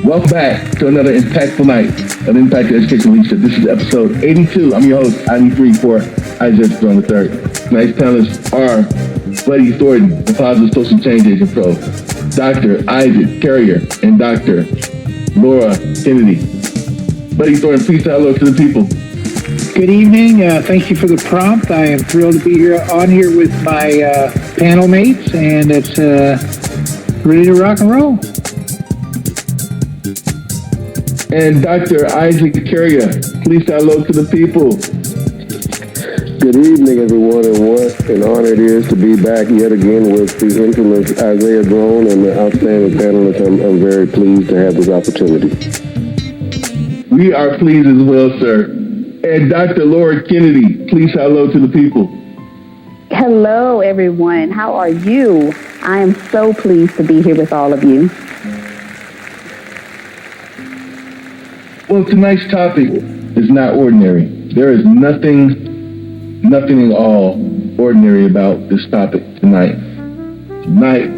Welcome back to another impactful night of Impact Education Leadership. This is episode 82. I'm your host, ID34, Isaac John III. Tonight's panelists are Buddy Thornton, the Positive Social Change Agent Pro, Dr. Isaac Carrier, and Dr. Lora Kennedy. Buddy Thornton, please say hello to the people. Good evening. Thank you for the prompt. I am thrilled to be here with my panel mates, and it's ready to rock and roll. And Dr. Isaac Carrier, please say hello to the people. Good evening, everyone, and what an honor it is to be back yet again with the infamous Isaiah Drone and the outstanding panelists. I'm very pleased to have this opportunity. We are pleased as well, sir. And Dr. Lora Kennedy, please say hello to the people. Hello, everyone. How are you? I am so pleased to be here with all of you. Well, tonight's topic is not ordinary. There is nothing at all ordinary about this topic tonight. Tonight,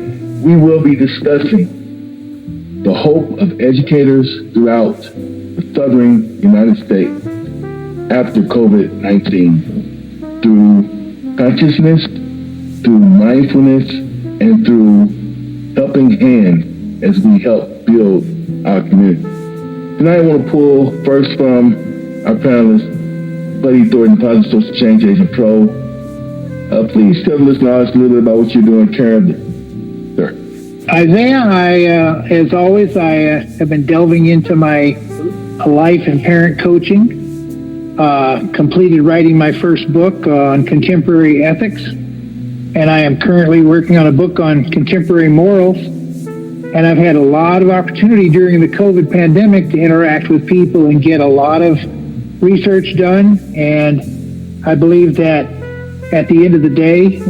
we will be discussing the hope of educators throughout the southern United States after COVID-19 through consciousness, through mindfulness, and through helping hands as we help build our community. Tonight I want to pull first from our panelist, Buddy Thornton, Positive Social Change Agent Pro. Please tell the listeners a little bit about what you're doing currently, sir. Isaiah, as always, I have been delving into my life and parent coaching, completed writing my first book on contemporary ethics, and I am currently working on a book on contemporary morals. And I've had a lot of opportunity during the COVID pandemic to interact with people and get a lot of research done. And I believe that at the end of the day,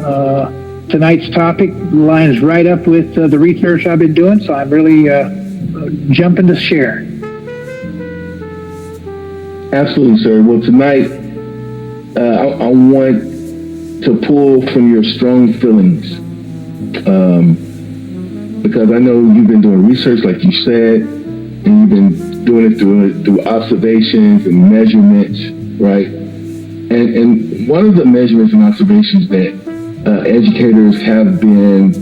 tonight's topic lines right up with the research I've been doing. So I'm really jumping to share. Absolutely, sir. Well, tonight, I want to pull from your strong feelings. Because I know you've been doing research, like you said, and you've been doing it through observations and measurements, right? And one of the measurements and observations that educators have been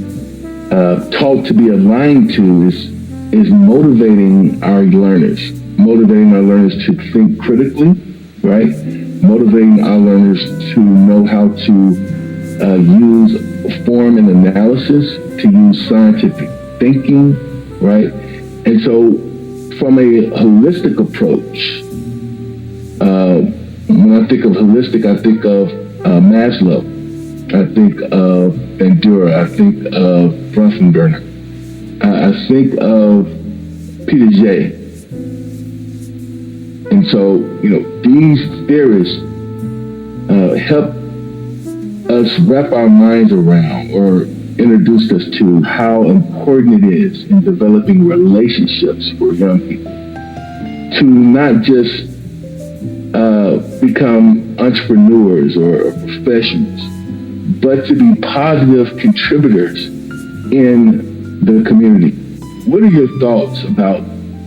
taught to be aligned to is motivating our learners to think critically, right? Motivating our learners to know how to use form and analysis, to use scientific thinking, right? And so from a holistic approach, when I think of holistic, I think of Maslow, I think of Bandura, I think of Brunson-Burner, I think of Peter Jay. And so, these theorists help us wrap our minds around or introduced us to how important it is in developing relationships for young people to not just become entrepreneurs or professionals, but to be positive contributors in the community. What are your thoughts about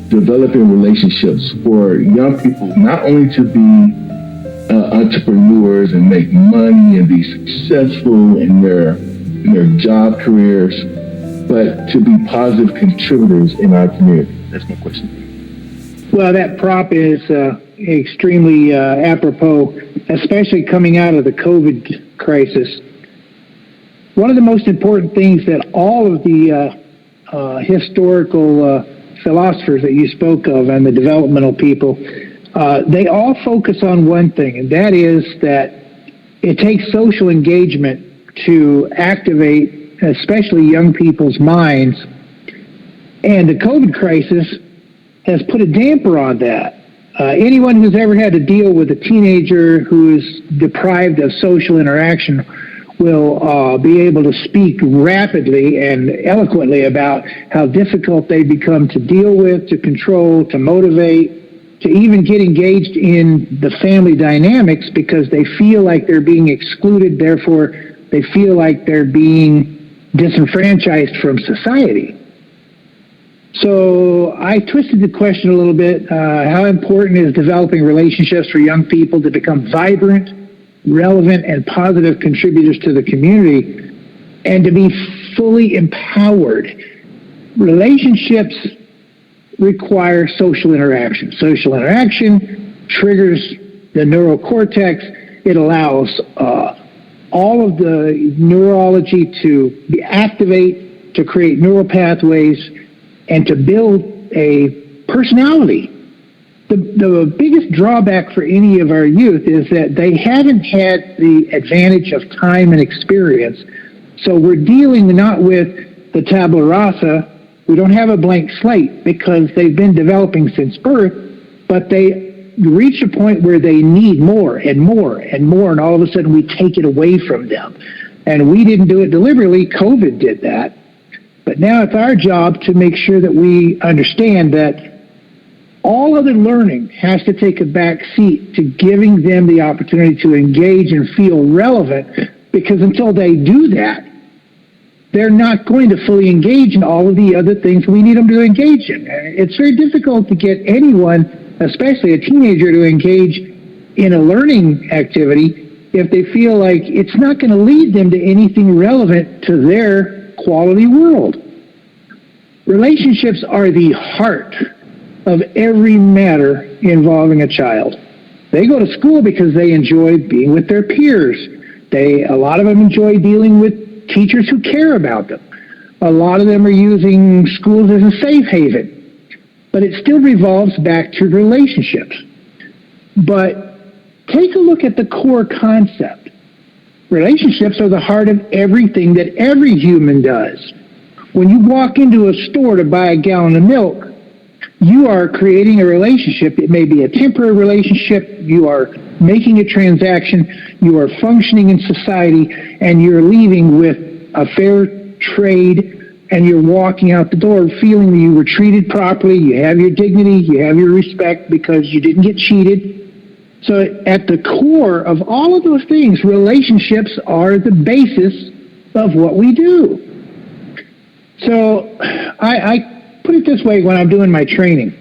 developing relationships for young people, not only to be entrepreneurs and make money and be successful in their job careers, but to be positive contributors in our community? That's my question. Well, that prop is extremely apropos, especially coming out of the COVID crisis. One of the most important things that all of the historical philosophers that you spoke of and the developmental people, they all focus on one thing, and that is that it takes social engagement to activate especially young people's minds. And the COVID crisis has put a damper on that. Anyone who's ever had to deal with a teenager who is deprived of social interaction will be able to speak rapidly and eloquently about how difficult they become to deal with, to control, to motivate, to even get engaged in the family dynamics because they feel like they're being excluded, therefore they feel like they're being disenfranchised from society. So I twisted the question a little bit. How important is developing relationships for young people to become vibrant, relevant, and positive contributors to the community and to be fully empowered? Relationships require social interaction. Social interaction triggers the neural cortex. It allows all of the neurology to activate, to create neural pathways, and to build a personality. The biggest drawback for any of our youth is that they haven't had the advantage of time and experience. So we're dealing not with the tabula rasa. We don't have a blank slate because they've been developing since birth, but they reach a point where they need more and more and more, and all of a sudden we take it away from them. And we didn't do it deliberately. COVID did that. But now it's our job to make sure that we understand that all other learning has to take a back seat to giving them the opportunity to engage and feel relevant, because until they do that, they're not going to fully engage in all of the other things we need them to engage in. It's very difficult to get anyone, especially a teenager, to engage in a learning activity if they feel like it's not going to lead them to anything relevant to their quality world. Relationships are the heart of every matter involving a child. They go to school because they enjoy being with their peers. A lot of them enjoy dealing with teachers who care about them. A lot of them are using schools as a safe haven. But it still revolves back to relationships. But take a look at the core concept. Relationships are the heart of everything that every human does. When you walk into a store to buy a gallon of milk, you are creating a relationship. It may be a temporary relationship. You are making a transaction. You are functioning in society, and you're leaving with a fair trade, and you're walking out the door feeling that you were treated properly. You have your dignity. You have your respect because you didn't get cheated. So at the core of all of those things, relationships are the basis of what we do. So I put it this way when I'm doing my training.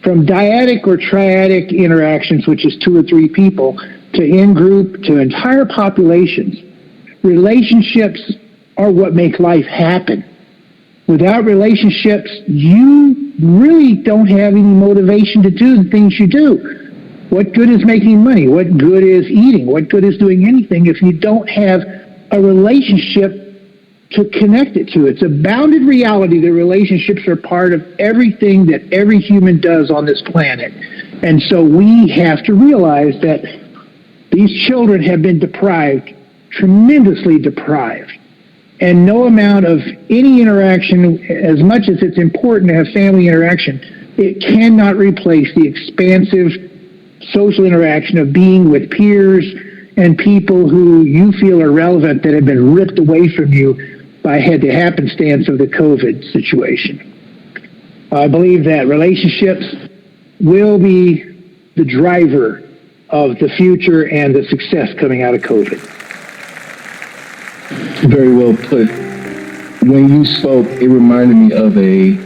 From dyadic or triadic interactions, which is 2 or 3 people, to in-group, to entire populations, relationships are what make life happen. Without relationships, you really don't have any motivation to do the things you do. What good is making money? What good is eating? What good is doing anything if you don't have a relationship to connect it to? It's a bounded reality that relationships are part of everything that every human does on this planet. And so we have to realize that these children have been deprived, tremendously deprived. And no amount of any interaction, as much as it's important to have family interaction, it cannot replace the expansive social interaction of being with peers and people who you feel are relevant that have been ripped away from you by the happenstance of the COVID situation. I believe that relationships will be the driver of the future and the success coming out of COVID. Very well put. When you spoke, it reminded me of a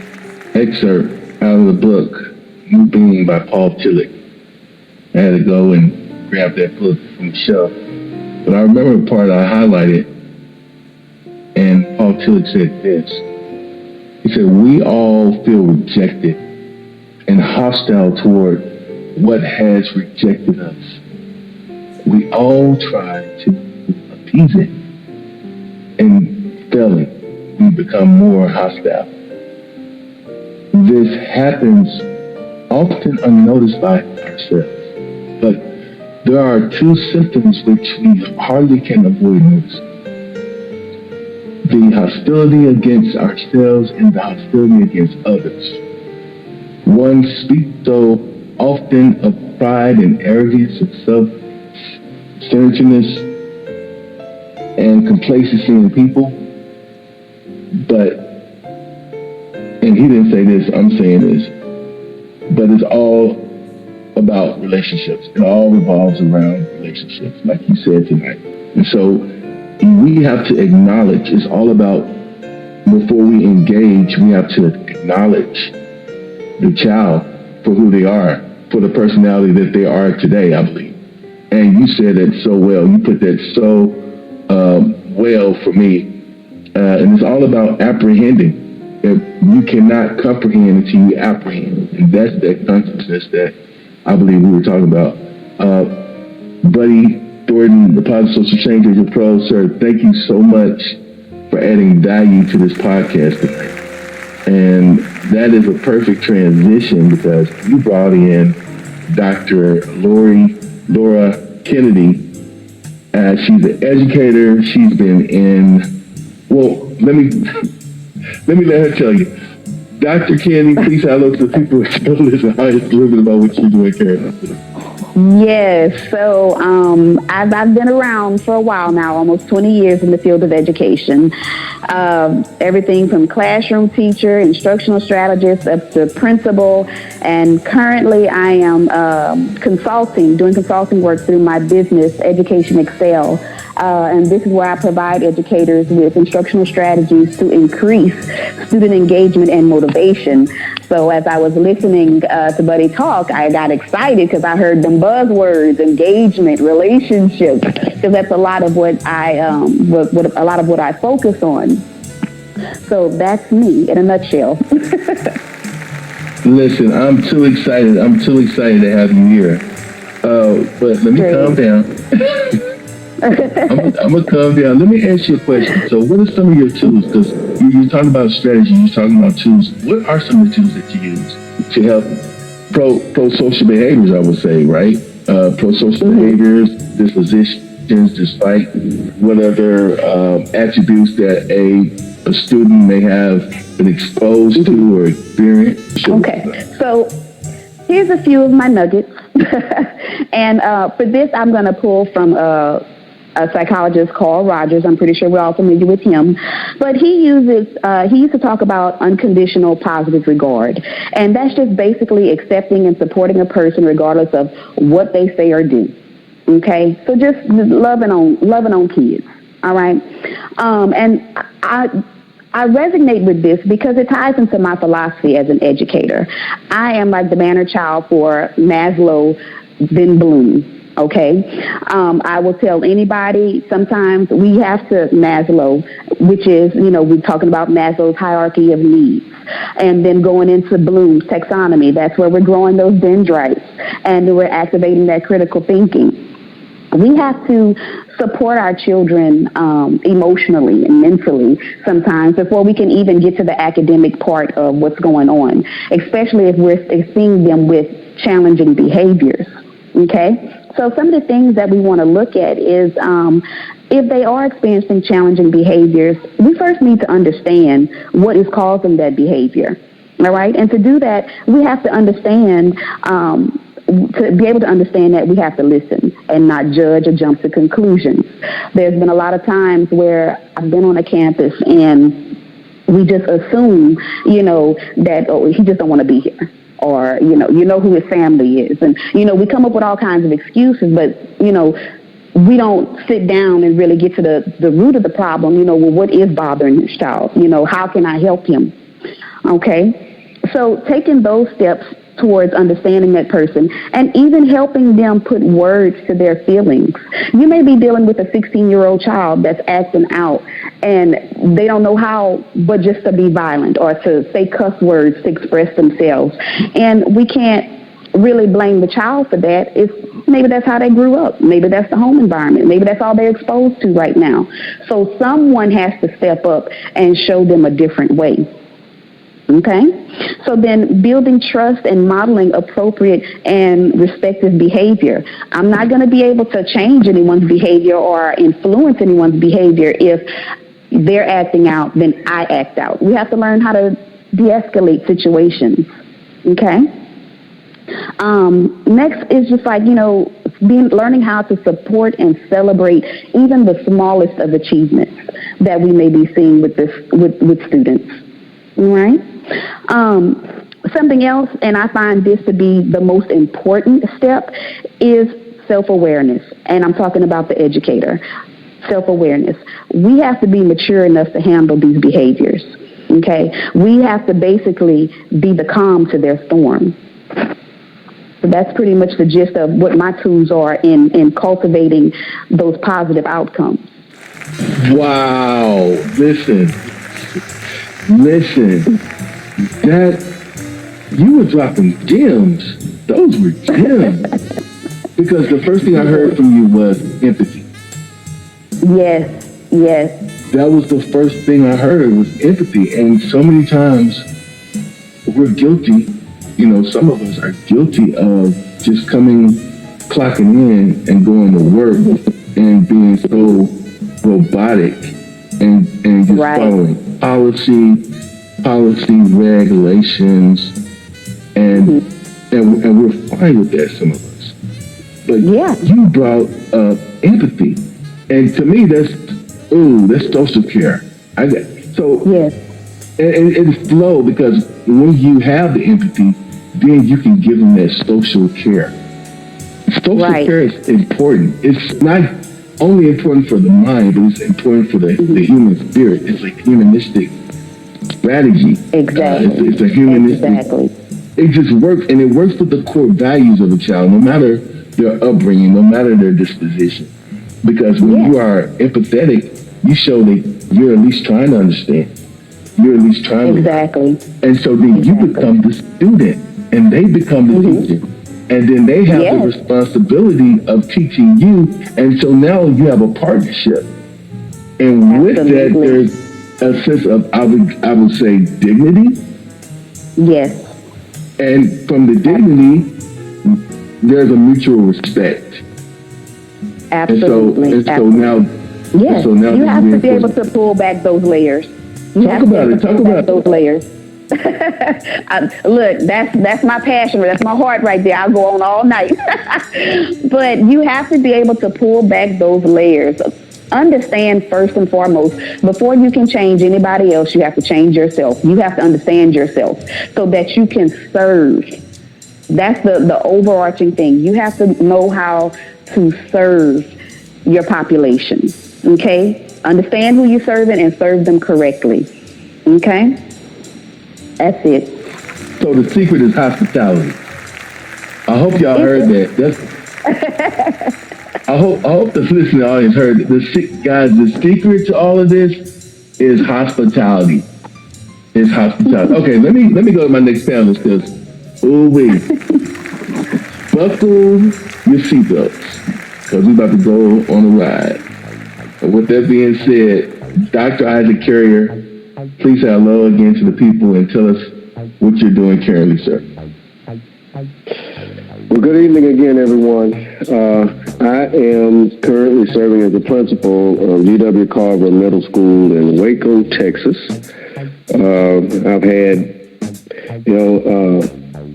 excerpt out of the book, You Being by Paul Tillich. I had to go and grab that book from the shelf. But I remember the part I highlighted, and Paul Tillich said this. He said, we all feel rejected and hostile toward what has rejected us. We all try to appease it, and failing, we become more hostile. This happens often unnoticed by ourselves. But there are 2 symptoms which we hardly can avoid noticing. The hostility against ourselves and the hostility against others. One speaks so often of pride and arrogance and self-centeredness and complacency in people, and he didn't say this, I'm saying this, but it's all about relationships. It all revolves around relationships, like you said tonight. And so we have to acknowledge it's all about before we engage, we have to acknowledge the child for who they are, for the personality that they are today, I believe. And you said it so well. You put that so well for me. And it's all about apprehending. You cannot comprehend until you apprehend. And that's that consciousness that I believe we were talking about. Buddy Thornton, the Positive Social Change Agent Pro, sir, thank you so much for adding value to this podcast tonight. And that is a perfect transition because you brought in Dr. Lora Kennedy. She's an educator. She's been in, well, let me let her tell you. Dr. Kennedy, please hello to the people who still listen. How is a little bit about what you're doing, Karen? Yes, so I've been around for a while now, almost 20 years in the field of education. Everything from classroom teacher, instructional strategist, up to principal, and currently I am doing consulting work through my business, Education Excel. And this is where I provide educators with instructional strategies to increase student engagement and motivation. So as I was listening to Buddy talk, I got excited because I heard them buzzwords: engagement, relationships, because that's a lot of what I focus on. So that's me in a nutshell. Listen, I'm too excited. I'm too excited to have you here. But let me calm down. I'm gonna calm down. Let me ask you a question. So, what are some of your tools? Because you're talking about strategy, you're talking about tools. What are some of the tools that you use to help pro-social behaviors? I would say, right? Pro-social behaviors, dispositions, despite whatever attributes that a student may have been exposed to or experienced. Okay, so here's a few of my nuggets. And for this, I'm going to pull from a psychologist, Carl Rogers. I'm pretty sure we're all familiar with him. But he used to talk about unconditional positive regard. And that's just basically accepting and supporting a person regardless of what they say or do. Okay? So just loving on kids. All right? And I resonate with this because it ties into my philosophy as an educator. I am like the banner child for Maslow, then Bloom. Okay, I will tell anybody. Sometimes we have to Maslow, which is we're talking about Maslow's hierarchy of needs, and then going into Bloom's taxonomy. That's where we're growing those dendrites, and we're activating that critical thinking. We have to support our children emotionally and mentally sometimes before we can even get to the academic part of what's going on, especially if we're seeing them with challenging behaviors, okay? So some of the things that we want to look at is if they are experiencing challenging behaviors, we first need to understand what is causing that behavior, all right? And to do that, we have to understand to be able to understand that we have to listen and not judge or jump to conclusions. There's been a lot of times where I've been on a campus and we just assume, that, he just don't want to be here. Or, who his family is. And, we come up with all kinds of excuses, but, we don't sit down and really get to the root of the problem. Well, what is bothering this child? How can I help him? Okay. So taking those steps towards understanding that person and even helping them put words to their feelings. You may be dealing with a 16-year-old child that's acting out and they don't know how but just to be violent or to say cuss words to express themselves. And we can't really blame the child for that. Maybe that's how they grew up. Maybe that's the home environment. Maybe that's all they're exposed to right now. So someone has to step up and show them a different way. Okay? So then building trust and modeling appropriate and respective behavior. I'm not going to be able to change anyone's behavior or influence anyone's behavior if they're acting out, then I act out. We have to learn how to de-escalate situations. Okay? Next is just like, learning how to support and celebrate even the smallest of achievements that we may be seeing with students. All right? Something else, and I find this to be the most important step, is self-awareness. And I'm talking about the educator. self-awareness. We have to be mature enough to handle these behaviors. Okay? We have to basically be the calm to their storm. So that's pretty much the gist of what my tools are in cultivating those positive outcomes. Wow. Listen. That you were dropping gems. Those were gems. Because the first thing I heard from you was empathy. Yes. That was the first thing I heard was empathy. And so many times we're guilty. You know, some of us are guilty of just clocking in and going to work and being so robotic and just following policy regulations and we're fine with that, some of us. But you brought up empathy, and to me that's social care. And it's flow, because when you have the empathy, then you can give them that social care. Social care is important. It's not only important for the mind, but it's important for the human spirit. It's a humanistic strategy. Exactly. It's a humanistic. It just works, and it works with the core values of a child, no matter their upbringing, no matter their disposition. Because when you are empathetic, you show that you're at least trying to understand. You're at least trying to. And so then you become the student, and they become the teacher. And then they have the responsibility of teaching you. And so now you have a partnership. And with that, there's a sense of, I would say, dignity. Yes. And from the dignity, there's a mutual respect. Absolutely. And so now, you have to be able to pull back those layers. Talk about those layers. Look, that's my passion. That's my heart right there. I'll go on all night. But you have to be able to pull back those layers. Understand first and foremost, before you can change anybody else, you have to change yourself. You have to understand yourself so that you can serve. That's the overarching thing. You have to know how to serve your population. Okay? Understand who you're serving and serve them correctly. Okay? That's it. So the secret is hospitality. I hope y'all heard that. I hope the listening audience heard it. The secret to all of this is hospitality. It's hospitality. Okay, let me go to my next panelist, because wait. Buckle your seatbelts, because we're about to go on a ride. And with that being said, Dr. Isaac Carrier, please say hello again to the people and tell us what you're doing currently, sir. Well, good evening again, everyone. I am currently serving as the principal of UW Carver Middle School in Waco, Texas. I've had,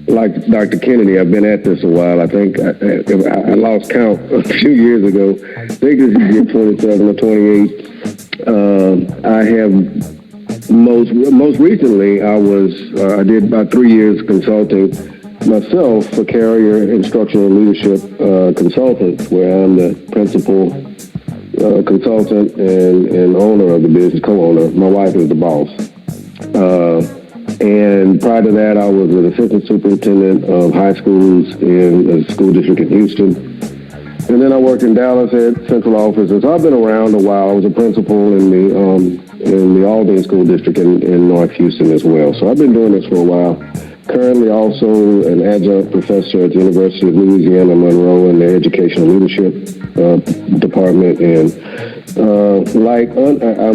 like Dr. Kennedy, I've been at this a while. I think I lost count a few years ago. I think this is year 27 or 28. I have most recently, I did about 3 years consulting myself for Carrier Instructional Leadership Consultants, where I'm the principal consultant and owner of the business, co-owner. My wife is the boss. And prior to that, I was an assistant superintendent of high schools in a school district in Houston. And then I worked in Dallas at central office. And so I've been around a while. I was a principal in the Aldine School District in North Houston as well. So I've been doing this for a while. Currently also an adjunct professor at the University of Louisiana Monroe in the Educational Leadership Department. And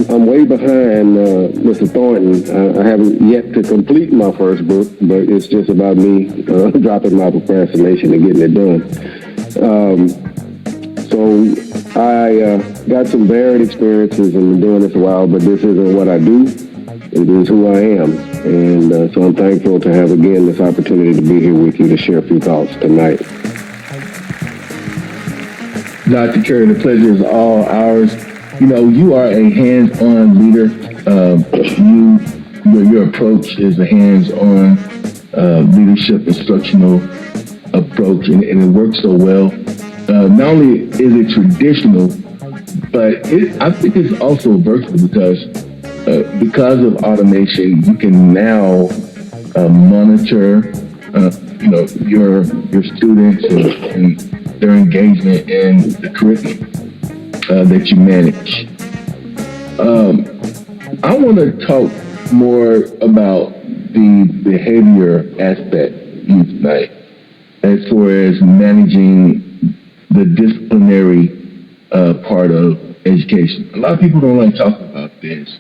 I'm way behind Mr. Thornton. I haven't yet to complete my first book, but it's just about me dropping my procrastination and getting it done. So I got some varied experiences and been doing this a while, but this isn't what I do. It is who I am. And so I'm thankful to have, again, this opportunity to be here with you to share a few thoughts tonight. Dr. Carey, the pleasure is all ours. You are a hands-on leader. Your approach is a hands-on leadership instructional approach, and it works so well. Not only is it traditional, But I think it's also virtual because of automation, you can now monitor, your students and their engagement in the curriculum that you manage. I want to talk more about the behavior aspect tonight, as far as managing the disciplinary part of education. A lot of people don't like talking about this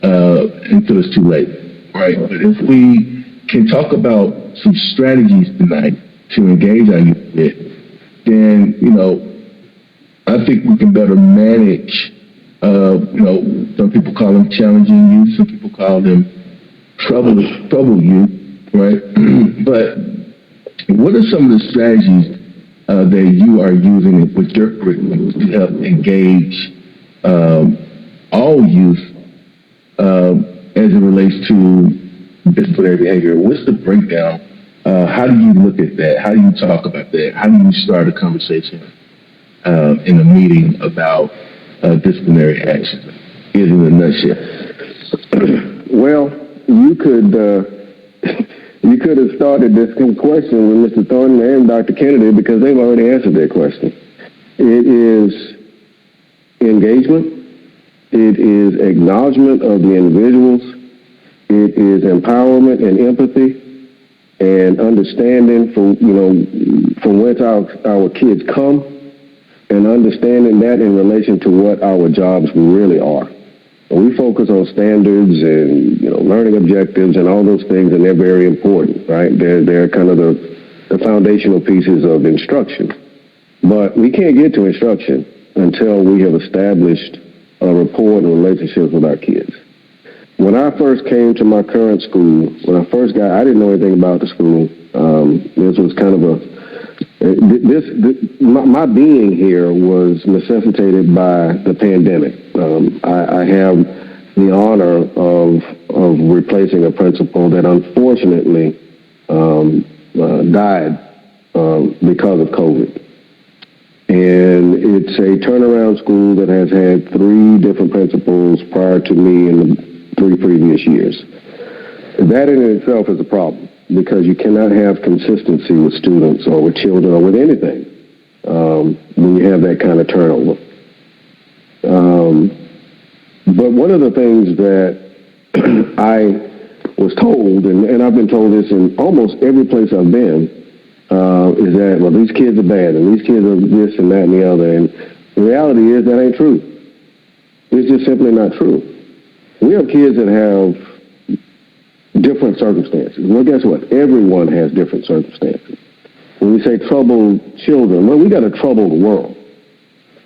until it's too late, right? But if we can talk about some strategies tonight to engage our youth, then, I think we can better manage, some people call them challenging youth, some people call them trouble youth, right? But what are some of the strategies that you are using with your curriculum to help engage all youth as it relates to disciplinary behavior? What's the breakdown? How do you look at that? How do you talk about that? How do you start a conversation in a meeting about disciplinary action? In a nutshell. Well, you could have started this question with Mr. Thornton and Dr. Kennedy, because they've already answered that question. It is engagement. It is acknowledgement of the individuals. It is empowerment and empathy and understanding from whence our kids come, and understanding that in relation to what our jobs really are. We focus on standards and learning objectives and all those things, and they're very important, right? They're kind of the foundational pieces of instruction. But we can't get to instruction until we have established a rapport and relationships with our kids. When I first came to my current school, I didn't know anything about the school. This was kind of my being here was necessitated by the pandemic. I have the honor of replacing a principal that unfortunately died because of COVID. And it's a turnaround school that has had 3 different principals prior to me in the 3 previous years. That in itself is a problem, because you cannot have consistency with students or with children or with anything when you have that kind of turnover. But one of the things that I was told, and I've been told this in almost every place I've been, is that, well, these kids are bad, and these kids are this and that and the other. And the reality is that ain't true. It's just simply not true. We have kids that have different circumstances. Well, guess what? Everyone has different circumstances. When we say troubled children, well, we got a troubled world.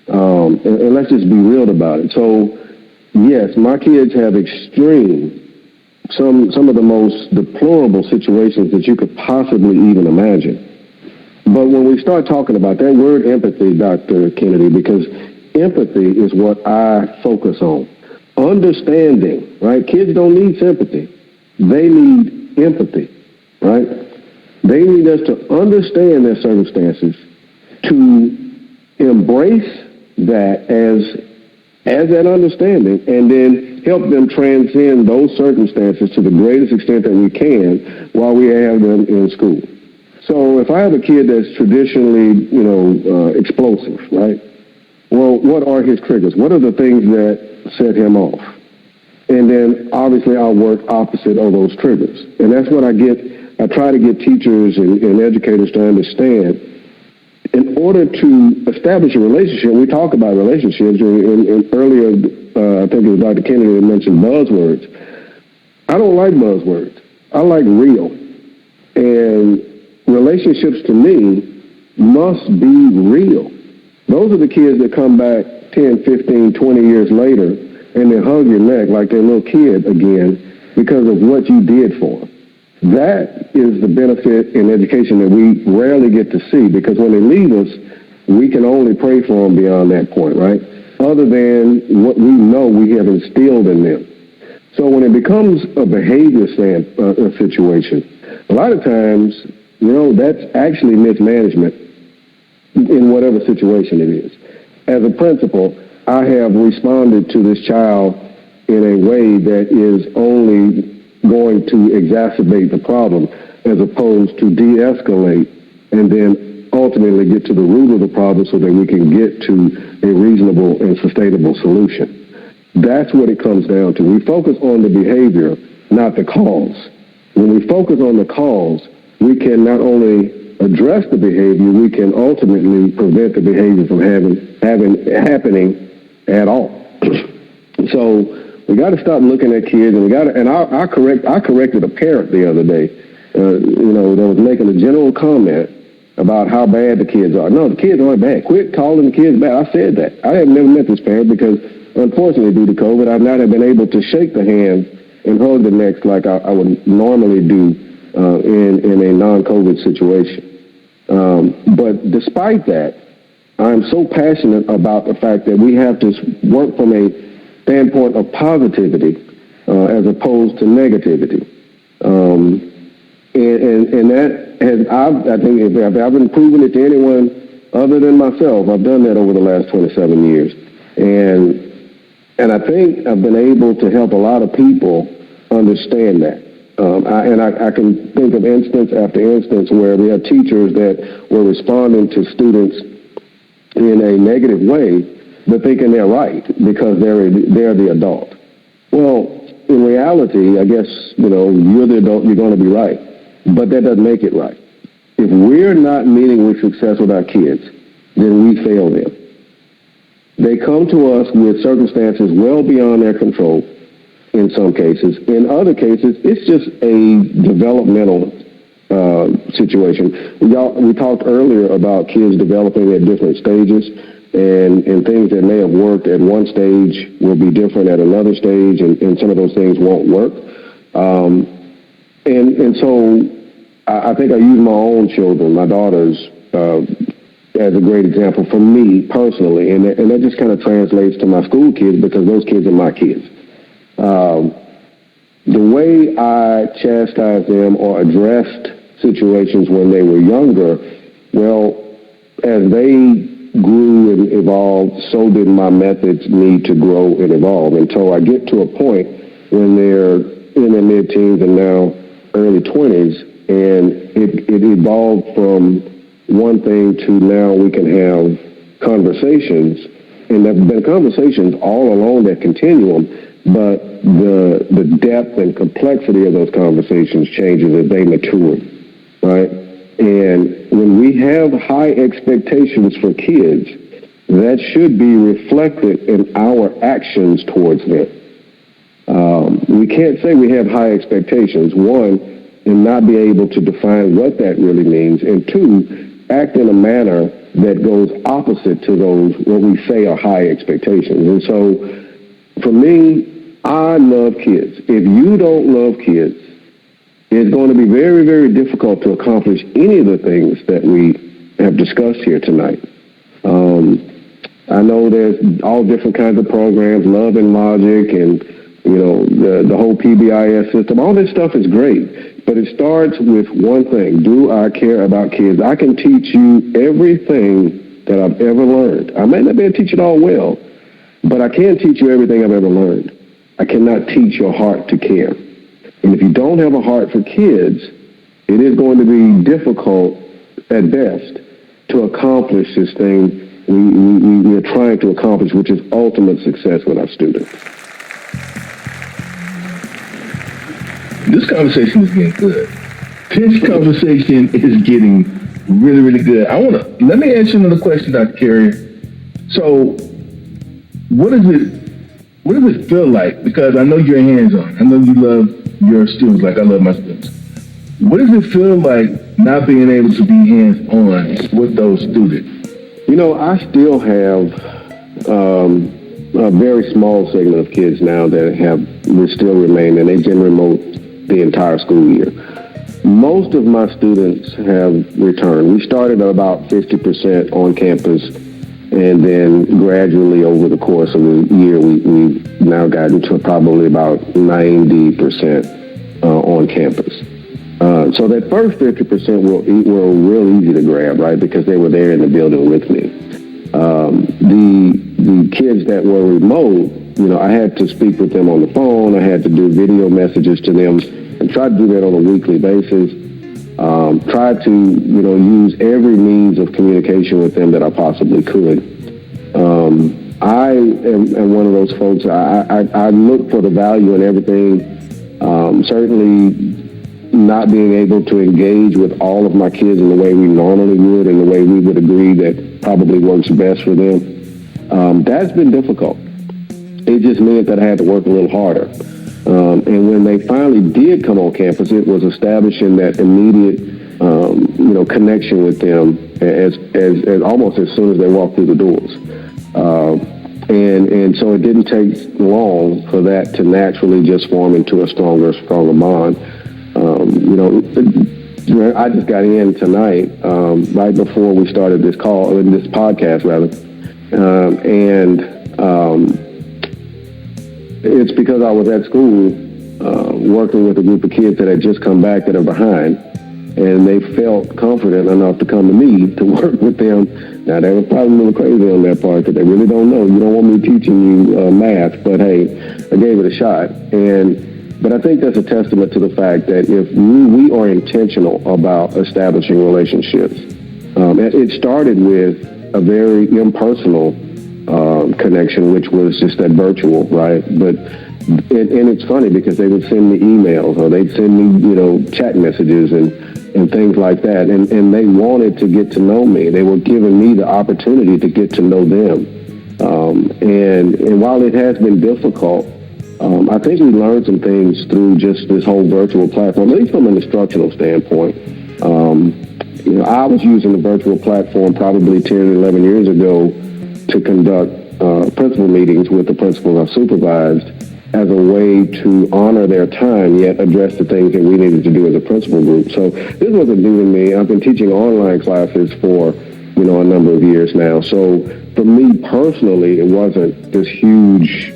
And let's just be real about it. So, yes, my kids have some of the most deplorable situations that you could possibly even imagine. But when we start talking about that word empathy, Dr. Kennedy, because empathy is what I focus on. Understanding, right? Kids don't need sympathy. They need empathy, right? They need us to understand their circumstances, to embrace that as that understanding, and then help them transcend those circumstances to the greatest extent that we can while we have them in school. So if I have a kid that's traditionally, explosive, right? Well, what are his triggers? What are the things that set him off? And then obviously I'll work opposite of those triggers. And that's what I try to get teachers and educators to understand. In order to establish a relationship, we talk about relationships, and earlier, I think it was Dr. Kennedy that mentioned buzzwords. I don't like buzzwords. I like real. And relationships to me must be real. Those are the kids that come back 10, 15, 20 years later and they hug your neck like they're a little kid again because of what you did for them. That is the benefit in education that we rarely get to see, because when they leave us, we can only pray for them beyond that point, right? Other than what we know we have instilled in them. So when it becomes a behavior situation, a lot of times, that's actually mismanagement in whatever situation it is. As a principal, I have responded to this child in a way that is only going to exacerbate the problem as opposed to de-escalate and then ultimately get to the root of the problem so that we can get to a reasonable and sustainable solution. That's what it comes down to. We focus on the behavior, not the cause. When we focus on the cause, we can not only address the behavior, we can ultimately prevent the behavior from happening at all. So we got to stop looking at kids, and I corrected a parent the other day, that was making a general comment about how bad the kids are. No, the kids aren't bad. Quit calling the kids bad. I said that. I have never met this parent because, unfortunately, due to COVID, I've not been able to shake the hand and hug the necks like I would normally do in a non-COVID situation. But despite that, I'm so passionate about the fact that we have to work from a standpoint of positivity as opposed to negativity. And that has, I think, if I've been proving it to anyone other than myself, I've done that over the last 27 years. And I think I've been able to help a lot of people understand that. I can think of instance after instance where we have teachers that were responding to students in a negative way, but thinking they're right because they're the adult. Well, in reality, I guess, you're the adult, you're going to be right. But that doesn't make it right. If we're not meeting with success with our kids, then we fail them. They come to us with circumstances well beyond their control in some cases. In other cases, it's just a developmental situation. We talked earlier about kids developing at different stages, and things that may have worked at one stage will be different at another stage, and some of those things won't work. And so I think I use my own children, my daughters, as a great example for me personally, and that just kind of translates to my school kids because those kids are my kids. The way I chastised them or addressed situations when they were younger, well, as they grew and evolved, so did my methods need to grow and evolve until I get to a point when they're in their mid-teens and now early 20s, and it evolved from one thing to now we can have conversations, and there have been conversations all along that continuum, but the depth and complexity of those conversations changes as they mature, right? And when we have high expectations for kids, that should be reflected in our actions towards them. We can't say we have high expectations, one, and not be able to define what that really means, and two, act in a manner that goes opposite to those what we say are high expectations. And so for me, I love kids. If you don't love kids, it's going to be very, very difficult to accomplish any of the things that we have discussed here tonight. I know there's all different kinds of programs, Love and Logic, and the whole PBIS system. All this stuff is great, but it starts with one thing: do I care about kids? I can teach you everything that I've ever learned. I may not be able to teach it all well, but I can teach you everything I've ever learned. I cannot teach your heart to care. And if you don't have a heart for kids, it is going to be difficult at best to accomplish this thing we are trying to accomplish, which is ultimate success with our students. This conversation is getting good. This conversation is getting really, really good. Let me ask you another question, Dr. Carey. So, what does it feel like? Because I know you're hands-on. I know you love your students like I love my students. What does it feel like not being able to be hands-on with those students? I still have a very small segment of kids now that will still remain, and they've been remote the entire school year. Most of my students have returned. We started at about 50% on campus, and then gradually over the course of the year, we've now gotten to probably about 90% on campus. So that first 50% were real easy to grab, right, because they were there in the building with me. the kids that were remote, I had to speak with them on the phone. I had to do video messages to them and try to do that on a weekly basis. Try to, use every means of communication with them that I possibly could. I am one of those folks, I look for the value in everything. Certainly not being able to engage with all of my kids in the way we normally would, and the way we would agree that probably works best for them. That's been difficult. It just meant that I had to work a little harder. And when they finally did come on campus, it was establishing that immediate, connection with them as almost as soon as they walked through the doors. And so it didn't take long for that to naturally just form into a stronger bond. I just got in tonight, right before we started this podcast rather, and it's because I was at school working with a group of kids that had just come back that are behind, and they felt confident enough to come to me to work with them. Now, they were probably a little crazy on that part because they really don't know. You don't want me teaching you math, but hey, I gave it a shot. But I think that's a testament to the fact that if we are intentional about establishing relationships, it started with a very impersonal connection, which was just that virtual, right? But and it's funny because they would send me emails or they'd send me, chat messages and things like that, and they wanted to get to know me. They were giving me the opportunity to get to know them. And while it has been difficult, I think we learned some things through just this whole virtual platform, at least from an instructional standpoint. I was using the virtual platform probably 10, 11 years ago to conduct principal meetings with the principals I supervised as a way to honor their time, yet address the things that we needed to do as a principal group. So this wasn't new to me. I've been teaching online classes for, a number of years now. So for me personally, it wasn't this huge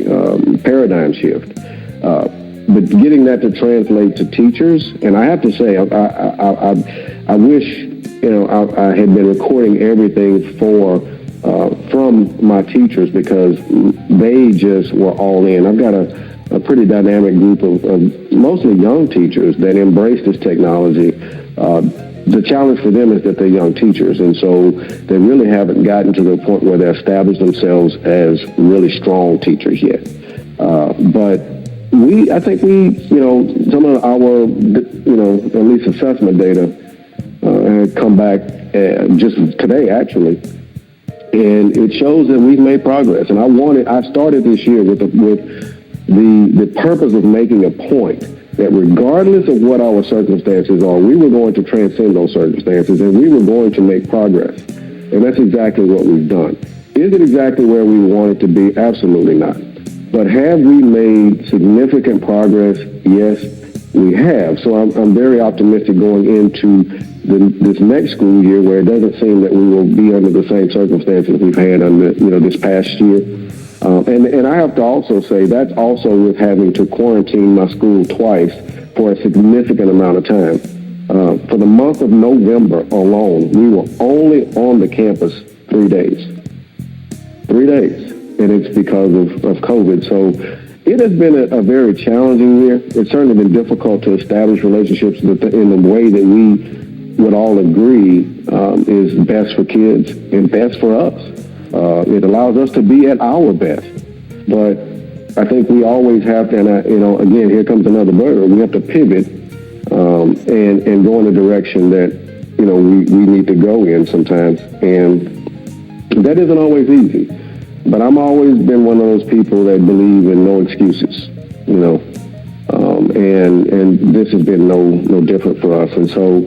paradigm shift. But getting that to translate to teachers, and I have to say, I wish, I had been recording everything from my teachers because they just were all in. I've got a pretty dynamic group of mostly young teachers that embrace this technology. The challenge for them is that they're young teachers, and so they really haven't gotten to the point where they established themselves as really strong teachers yet. But I think some of our, at least assessment data had come back just today, actually. And it shows that we've made progress. And I started this year with the purpose of making a point that regardless of what our circumstances are, we were going to transcend those circumstances and we were going to make progress. And that's exactly what we've done. Is it exactly where we want it to be? Absolutely not. But have we made significant progress? Yes, we have. So I'm very optimistic going into this next school year, where it doesn't seem that we will be under the same circumstances we've had under this past year. And I have to also say that's also with having to quarantine my school twice for a significant amount of time. For the month of November alone, we were only on the campus 3 days. 3 days. And it's because of COVID. So it has been a very challenging year. It's certainly been difficult to establish relationships in the way that we would all agree is best for kids and best for us. It allows us to be at our best. But I think we always have to, and again, here comes another burden. We have to pivot and go in the direction that, we need to go in sometimes. And that isn't always easy. But I'm always been one of those people that believe in no excuses, and this has been no different for us. And so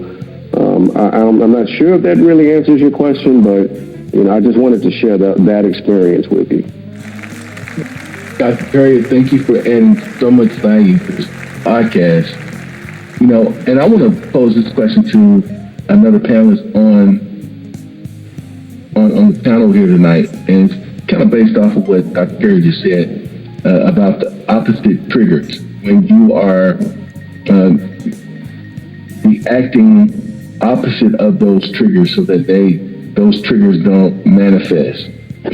I'm not sure if that really answers your question, but I just wanted to share that experience with you. Dr. Perry, thank you for adding so much value to this podcast. And I want to pose this question to another panelist on the panel here tonight, and it's kind of based off of what Dr. Perry just said about the opposite triggers. When you are reacting opposite of those triggers so that those triggers don't manifest.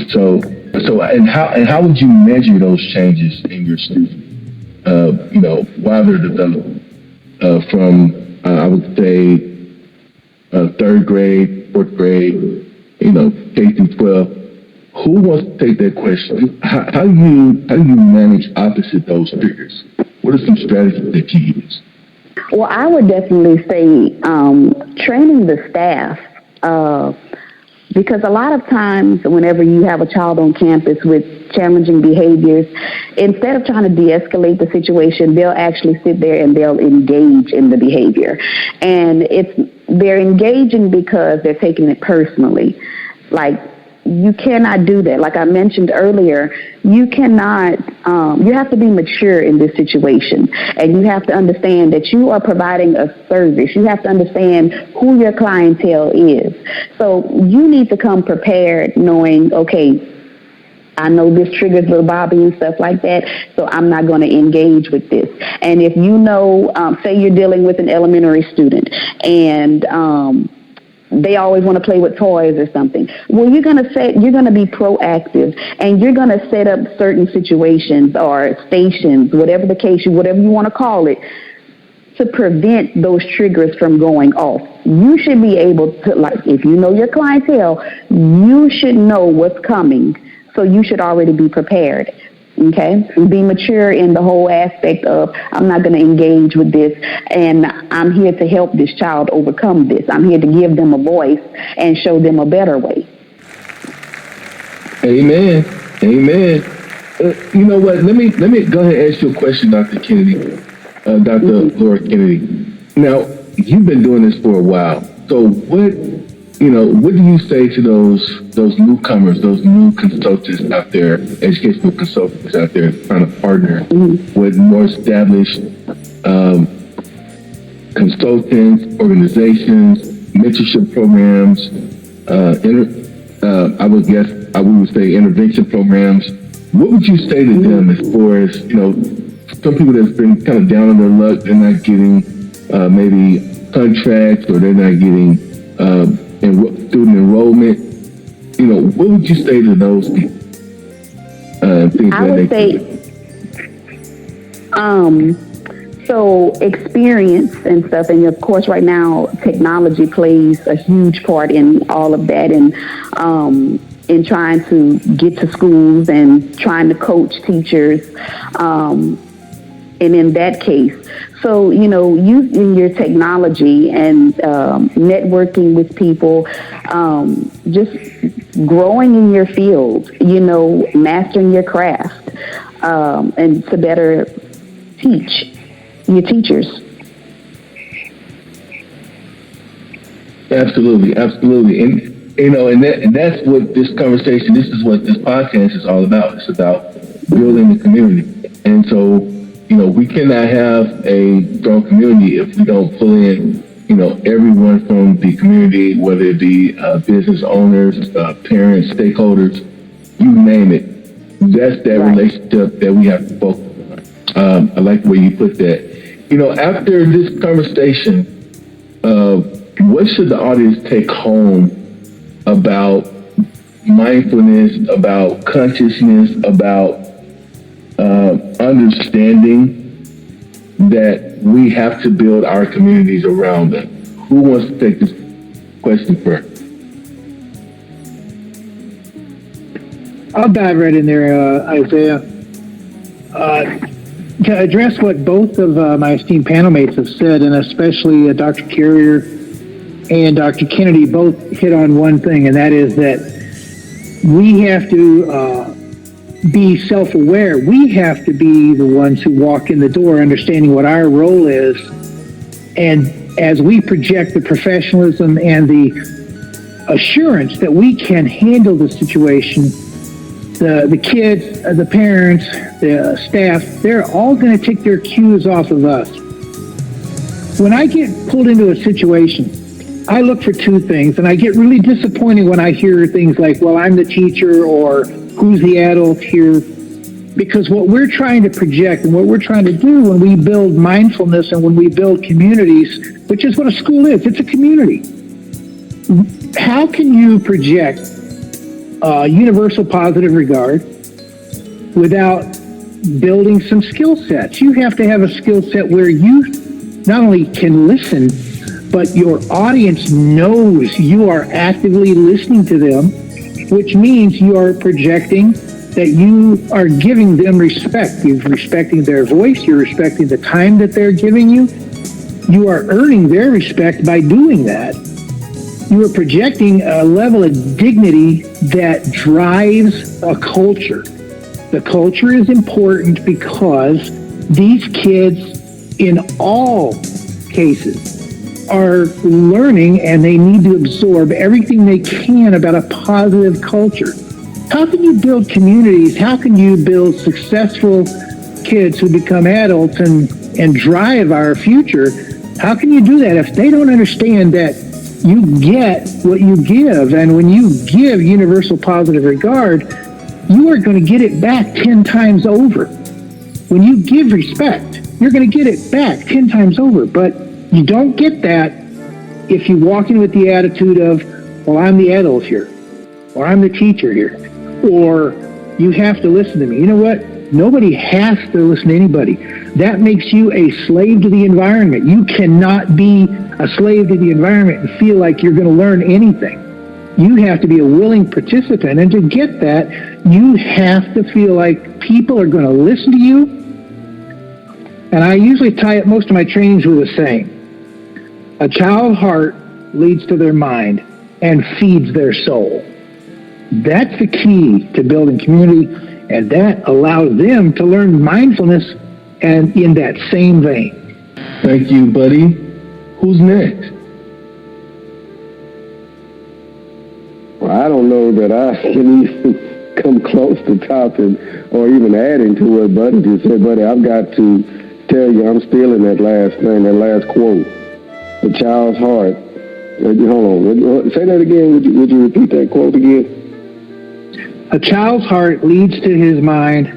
So So, and how would you measure those changes in your students? While they're developing from I would say third grade, fourth grade, K through 12. Who wants to take that question? How do you manage opposite those triggers? What are some strategies that you use? Well, I would definitely say training the staff. Because a lot of times whenever you have a child on campus with challenging behaviors, instead of trying to de-escalate the situation, they'll actually sit there and they'll engage in the behavior. And they're engaging because they're taking it personally. Like, you cannot do that. Like I mentioned earlier, you cannot, you have to be mature in this situation. And you have to understand that you are providing a service. You have to understand who your clientele is. So you need to come prepared knowing, okay, I know this triggers little Bobby and stuff like that, so I'm not going to engage with this. And if you know, say you're dealing with an elementary student and they always want to play with toys or something. Well, you're going to be proactive, and you're going to set up certain situations or stations, whatever the case, whatever you want to call it, to prevent those triggers from going off. You should be able to, like, if you know your clientele, you should know what's coming, so you should already be prepared. Okay, be mature in the whole aspect of, I'm not going to engage with this, and I'm here to help this child overcome this. I'm here to give them a voice and show them a better way. Amen. You know what? Let me go ahead and ask you a question, Dr. Kennedy, Dr. Lora Kennedy. Now, you've been doing this for a while. So what do you say to those newcomers, those new consultants out there, educational consultants out there trying to partner with more established consultants, organizations, mentorship programs, I would say intervention programs? What would you say to them as far as, some people that's been kind of down on their luck, they're not getting maybe contracts, or they're not getting student enrollment? What would you say to those people? I would say, so experience and stuff, and of course right now technology plays a huge part in all of that, and in trying to get to schools and trying to coach teachers, and in that case, so, using your technology and networking with people, just growing in your field, mastering your craft, and to better teach your teachers. Absolutely. And that's what this conversation, this is what this podcast is all about. It's about building the community. And so, we cannot have a strong community if we don't pull in, everyone from the community, whether it be business owners, parents, stakeholders, you name it. That's that right. Relationship that we have to focus on. I like the way you put that. After this conversation, what should the audience take home about mindfulness, about consciousness, about understanding that we have to build our communities around them? Who wants to take this question first? I'll dive right in there, Isaiah. To address what both of my esteemed panel mates have said, and especially Dr. Carrier and Dr. Kennedy both hit on one thing, and that is that we have to be self-aware. We have to be the ones who walk in the door understanding what our role is, and as we project the professionalism and the assurance that we can handle the situation, the kids, the parents, the staff, they're all going to take their cues off of us. When I get pulled into a situation, I look for two things, and I get really disappointed when I hear things like, well, I'm the teacher, or who's the adult here? Because what we're trying to project and what we're trying to do when we build mindfulness and when we build communities, which is what a school is, it's a community. How can you project universal positive regard without building some skill sets. You have to have a skill set where you not only can listen, but your audience knows you are actively listening to them, which means you are projecting that you are giving them respect. You're respecting their voice. You're respecting the time that they're giving you. You are earning their respect by doing that. You are projecting a level of dignity that drives a culture. The culture is important because these kids, in all cases, are learning and they need to absorb everything they can about a positive culture. How can you build communities? How can you build successful kids who become adults and drive our future? How can you do that if they don't understand that you get what you give? And when you give universal positive regard, you are going to get it back 10 times over. When you give respect, you're going to get it back 10 times over. But you don't get that if you walk in with the attitude of, well, I'm the adult here, or I'm the teacher here, or you have to listen to me. You know what? Nobody has to listen to anybody. That makes you a slave to the environment. You cannot be a slave to the environment and feel like you're going to learn anything. You have to be a willing participant. And to get that, you have to feel like people are going to listen to you. And I usually tie up most of my trainings with a saying. A child's heart leads to their mind and feeds their soul. That's the key to building community, and that allows them to learn mindfulness and in that same vein. Thank you, buddy. Who's next? Well, I don't know that I can even come close to topping or even adding to what Buddy just said. Buddy, I've got to tell you, I'm still in that last thing, that last quote. The child's heart. Hold on. Say that again. Would you repeat that quote again? A child's heart leads to his mind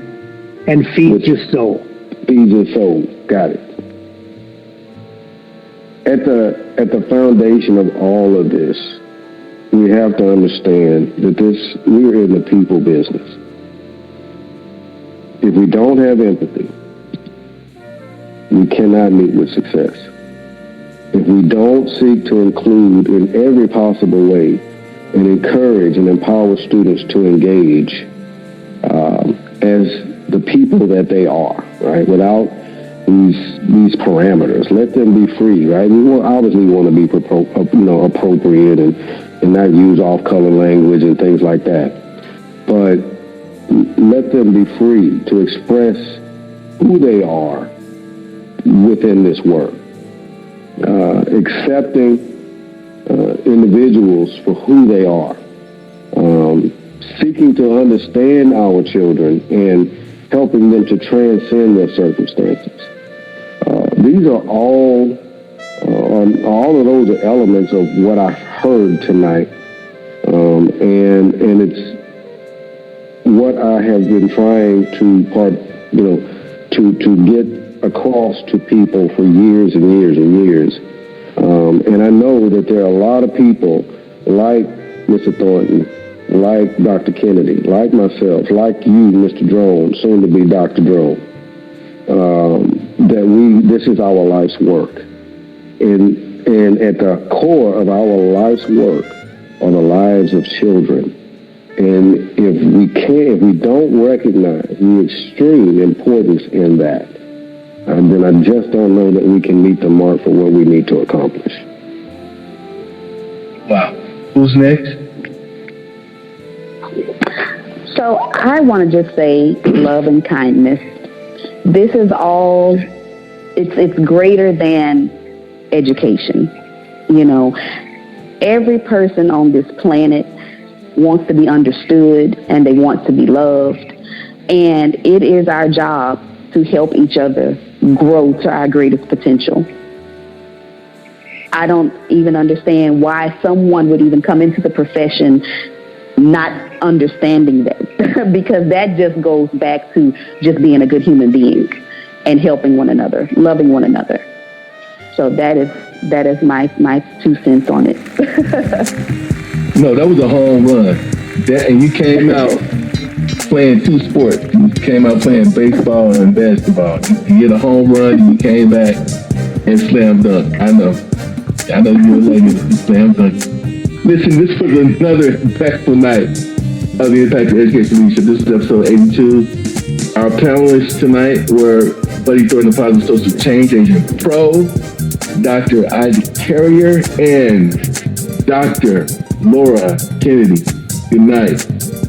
and feeds his soul. Feeds his soul. Got it. At the foundation of all of this, we have to understand that we're in the people business. If we don't have empathy, we cannot meet with success. If we don't seek to include in every possible way and encourage and empower students to engage as the people that they are, right? Without these parameters, let them be free, right? We obviously want to be appropriate and not use off-color language and things like that. But let them be free to express who they are within this work. Accepting individuals for who they are, seeking to understand our children and helping them to transcend their circumstances. These are all of those are elements of what I heard tonight, and it's what I have been trying to get across to people for years and years and years. And I know that there are a lot of people like Mr. Thornton, like Dr. Kennedy, like myself, like you, Mr. Drone, soon to be Dr. Drone, this is our life's work. And at the core of our life's work are the lives of children. And if we don't recognize the extreme importance in that, then I just don't know that we can meet the mark for what we need to accomplish. Wow. Who's next? So I want to just say love and kindness. This is all, it's greater than education. You know, every person on this planet wants to be understood and they want to be loved. And it is our job to help each other grow to our greatest potential. I don't even understand why someone would even come into the profession not understanding that, because that just goes back to just being a good human being and helping one another, loving one another. So that is my 2 cents on it. No, that was a home run. And you came out playing two sports. You came out playing baseball and basketball. You hit a home run, and you came back and slam dunk. I know you were lady with the slam dunk. Listen, this was another impactful night of the Untitled Education Leadership. This is episode 82. Our panelists tonight were Buddy Thornton, the Positive Social Change Agent Pro, Dr. Isaac Carrier, and Dr. Lora Kennedy. Good night.